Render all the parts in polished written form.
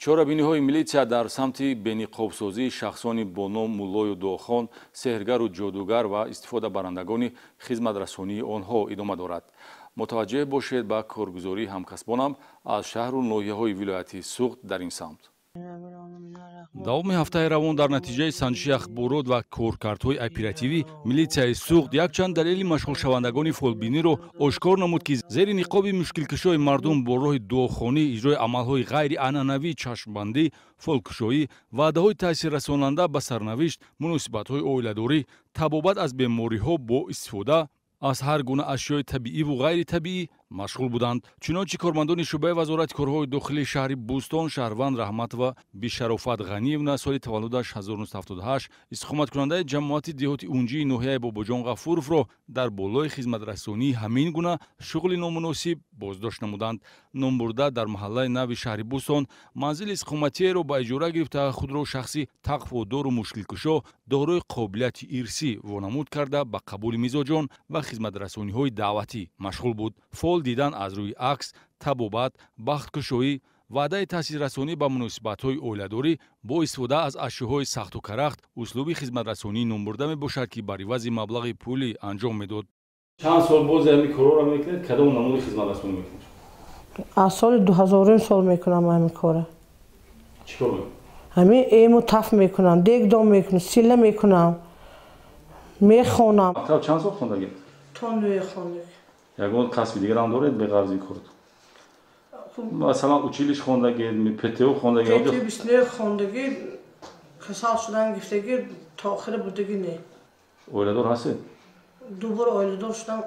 чорабиниҳои милитсия дар самти бениқобсозии шахсони бо ном Муллою Дуохон, сеҳргару ҷодугар ва истифодабарандагони хизматрасонии онҳо идома дорад. мутаваҷҷеҳ бошед ба коргузории ҳамкасбонам аз шаҳру ноҳияҳои вилояти Суғд дар ин самт. давоми ҳафтаи равон дар натиҷаи санҷиши ахборот ва коркардҳои оперативӣ милитсияи Суғд якчанд далели машғулшавандагони фолбиниро ошкор намуд, ки зери ниқоби мушкилкушои мардум бо роҳи дуохонӣ, иҷрои амалҳои ғайрианъанавӣ, чашмбандӣ, фолкушоӣ, ваъдаҳои таъсиррасонанда ба сарнавишт, муносибатҳои оиладорӣ, табобат аз бемориҳо бо истифода аз ҳар гуна ашёи табииву ғайритабиӣ машғул буданд. чунончи кормандони шӯъбаи вазорати корҳои дохилии шаҳри Бӯстон Шаҳрванд Раҳматова Бишарофат Ғаниевна соли таваллудаш 1978 истиқоматкунандаи ҷамоати деҳоти унҷии ноҳияи Бобоҷон Ғафуровро дар болои хизматрасонии ҳамин гуна шуғли номуносиб боздошт намуданд. Номбурда дар маҳаллаи нави шаҳри Бӯстон манзили иstiqomatиеро ба иҷора гирифта худро шахси тақводору мушкилкушо дорои қобилияти ирсӣ вонамуд карда ба қабули мизоҷон ва хизматрасониҳои даъватӣ машғул буд. фол дидан аз рӯи акс, табобат, бахткушоӣ, ваъдаи таъсиррасонӣ ба муносибатҳои оиладорӣ бо истифода аз ашёҳои сахту карахт услуби хизматрасонии номбурда мебошад, ки бар ивази маблағи пулӣ анҷом медод. чанд сол боз ҳамин корро мекунед? кадом намуди хизматрасонӣ мекунед? аз соли 2000 сол мекунам ҳамин кора. чикор мекунед? ҳамин эму таф мекунам, дегдом мекунам, сила мекунам, мехонам. мактаб чанд сол хондагед? то нӯе хондагӣ. ягон касби дигарам доред бе ғарзи корд? масалан училиш хондагед, ПТО хондагед? ПТО бисне хондагӣ, касал шудан гифтагӣ, то охира будагӣ не. оиладор ҳастед? ду бор оиладор шудам,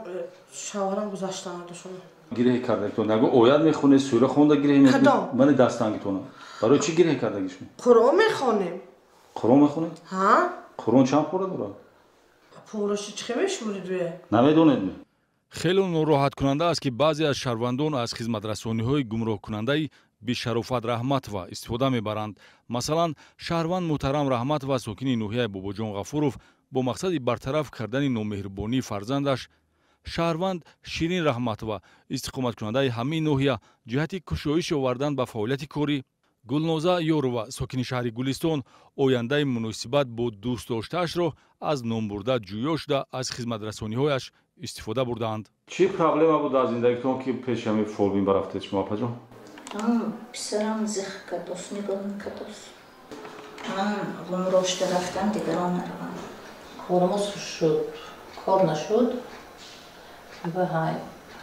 шавҳарам гузаштанд шуна. гиреҳ кардагитон яго оят мехонед, сура хонда гиреҳ мекунед? кадом? мани дастангитонам. барои чӣ гиреҳ кардагишон? қуръон мехонем. қуръон мехонед? ҳа? қуръон чанд пора дорад? пураши чӣ мешумурид ве? намедонед ме? хеле нороҳаткунанда аст, ки баъзе аз шаҳрвандон аз хизматрасониҳои гумроҳкунандаи Бишарофат Раҳматова истифода мебаранд. масалан, шаҳрванд Муҳтарам Раҳматова, сокини ноҳияи Бобоҷон Ғафуров, бо мақсади бартараф кардани номеҳрубонии фарзандаш, шаҳрванд Ширин Раҳматова, истиқоматкунандаи ҳамин ноҳия, ҷиҳати кушоиш овардан ба фаъолияти корӣ, Гулноза Ёрова, сокини шаҳри Гулистон, ояндаи муносибат бо дӯстдоштаашро аз номбурда ҷӯё шуда аз хизматрасониҳояш истифода бурдаанд. чӣ проблема буд дар зиндагитон, ки пеши ҳамин фолбин барафтед шумо апаҷон? писарам зих кадос, нигоҳ мекадос. ман ғумрошда рафтам, дигарон наравам. Корумuz шуд, кор нашуд. Баҳай,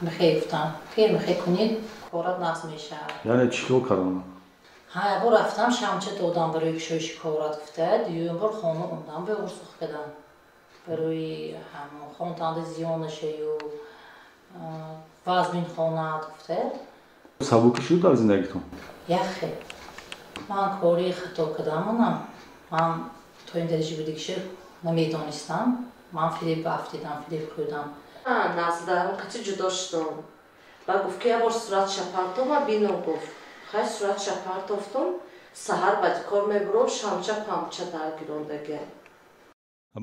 мехе гуфтам, пир мехе кунид, корат нақс мешавад. яъне чӣ кор кардам? ҳа, ягбор рафтам, шамча додам барои кушоиши корат гуфта, дуюм бор хона ундам беғурсух кардам. барои хонтанда зиён нашаю, вазмин хонат гуфта. сабуки шуд дар зиндагитон? яхе ман кори хато кардамонам. ман то ин дараҷа буди ки намедонистам. ман фиреб афтидам, фиреб хӯрдам. наздарам қачи ҷудо шудам. ба гуфт ки ябор суратша партова бино гуфт. хай суратша партофтум, саҳар ба кор мебурам, шамча памча даргирондагӣ.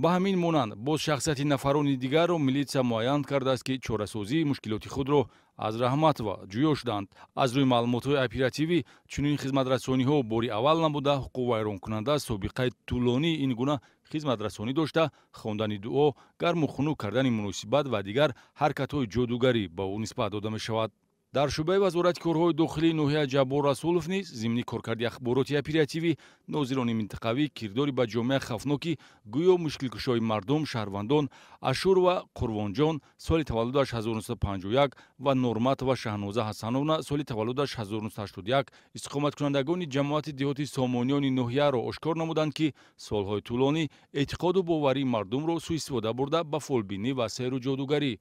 ба ҳамин монанд боз шахсияти нафарони дигарро милитсия муайян кардааст, ки чорасозии мушкилоти худро аз Раҳматова ҷӯё шуданд. аз рӯи маълумотҳои оперативӣ чунин хизматрасониҳо бори аввал набуда, ҳуқуқвайронкунанда собиқаи тӯлонии ин гуна хизматрасонӣ дошта, хондани дуо, гарму хунук кардани муносибат ва дигар ҳаракатҳои ҷодугарӣ ба ӯ нисбат дода мешавад. дар шӯъбаи вазорати корҳои дохилии ноҳияи Ҷаббор Расулов низ зимни коркарди ахбороти оперативӣ нозирони минтақавӣ кирдори ба ҷомеа хавфноки гӯё мушкилкушои мардум, шаҳрвандон Ашурова Қурбонҷон соли таваллудаш 1951 ва Норматова Шаҳноза Ҳасановна соли таваллудаш 1981 истиқоматкунандагони ҷамоати деҳоти Сомониёни ноҳияро ошкор намуданд, ки солҳои тӯлонӣ эътиқоду боварии мардумро сӯистифода бурда ба фолбинӣ ва сеҳру ҷодугарӣ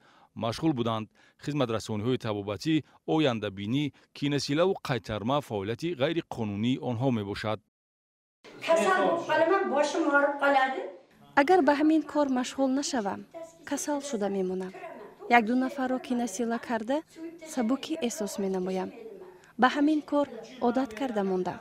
машғул буданд. хизматрасониҳои табобатӣ, ояндабинӣ, киносилаву қайтарма фаъолияти ғайриқонунии онҳо мебошад. агар ба ҳамин кор машғул нашавам, касал шуда мемонам. як-ду нафарро киносила карда сабуки эҳсос менамоям. ба ҳамин кор одат карда мондам.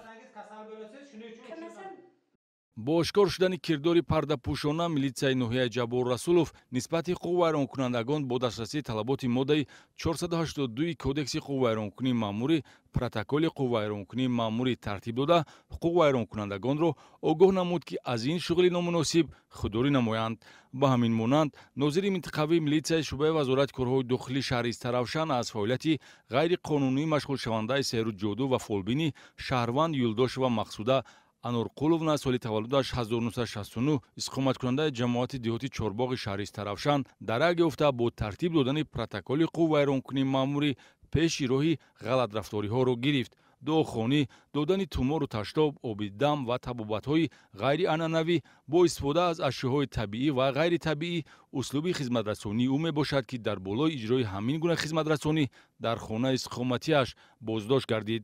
با اشکار شدن کردار پرده‌پوشانه ملیسیای ناحیه جبار расулов نسبت حقوق ویرانکنندگان با دسترسی طلبات ماده 482 کودکس حقوق ویرانکنی ماموری پروتکل حقوق ویرانکنی ماموری ترتیب داده حقوق ویرانکنندگان را آگاه نمود که از این شغل نامناسب خودداری نمایند. به همین مانند ناظر منطقوی ملیسیای شعبه وزارت کارهای داخلی شهر استرافشان از فعالیت غیر قانونی مشغول شونده سیر جادو و فولبینی شهروند یلداش و مقصوده انورقуловна соли таваллудаш 1969 иқоматкунандаи ҷамоати деҳоти чорбоғи шаҳри Тарафшан дарак ёфта бо тартиб додани протоколи қувваи вайронкунии маъмурӣ пеши роҳи ғалатрафториҳоро гирифт. дуохонӣ додани тумору таштоб оби дам ва табобатҳои ғайрианъанавӣ бо истифода аз ашёҳои табиӣ ва ғайритабиӣ услуби хизматрасонӣ ӯ мебошад ки дар болои иҷрои ҳамин гуна хизматрасонӣ дар хонаи иқоматиаш боздошт гардид.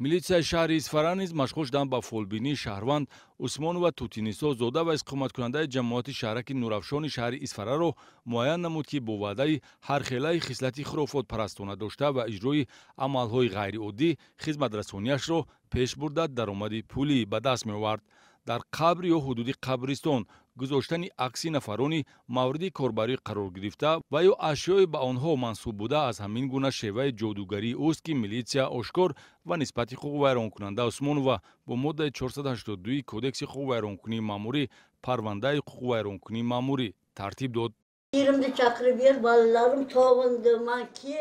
милитсияи шаҳри Исфара низ машғул шуданд ба фолбинии шаҳрванд Усмонова Тутинисо зода ва иқоматкунандаи ҷамоати шаҳраки нурафшони шаҳри Исфараро муайян намуд ки бо ваъдаи ҳархелаи хислати хурофотпарастона дошта ва иҷрои амалҳои ғайриоддӣ хизматрасонияшро пеш бурда даромади пулӣ ба даст меовард. дар қабр ё ҳудуди қабристон гузоштани акси нафарони мавриди корбарӣ қарор гирифта ва ё ашёе ба онҳо мансуб буда аз ҳамин гуна шеваи ҷодугарӣ уст ки милитсия ошкор ва нисбати ҳуқуқи вайронкунанда Усмонова бо моддаи 482 кодекси ҳуқуқи вайронкунии маъмурӣ парвандаи ҳуқуқи вайронкунии маъмурӣ тартиб дод.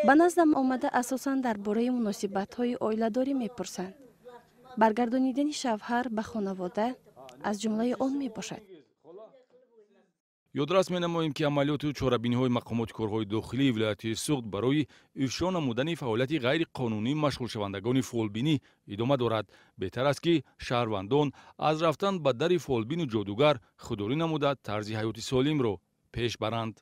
ба наздам омада асосан дар бораи муносибатҳои оиладорӣ мепурсанд. баргардонидани шавҳар ба хонавода аз ҷумлаи он мебошад. ёдрас менамоем ки амалиёти чорабиниҳои мақомоти корҳои дохилии вилояти суғд барои ифшо намудани фаъолияти ғайриқонунӣ машғулшавандагони фолбинӣ идома дорад. беҳтар аст ки шаҳрвандон аз рафтан ба дари фолбину ҷодугар худдорӣ намуда тарзи ҳаёти солимро пеш баранд.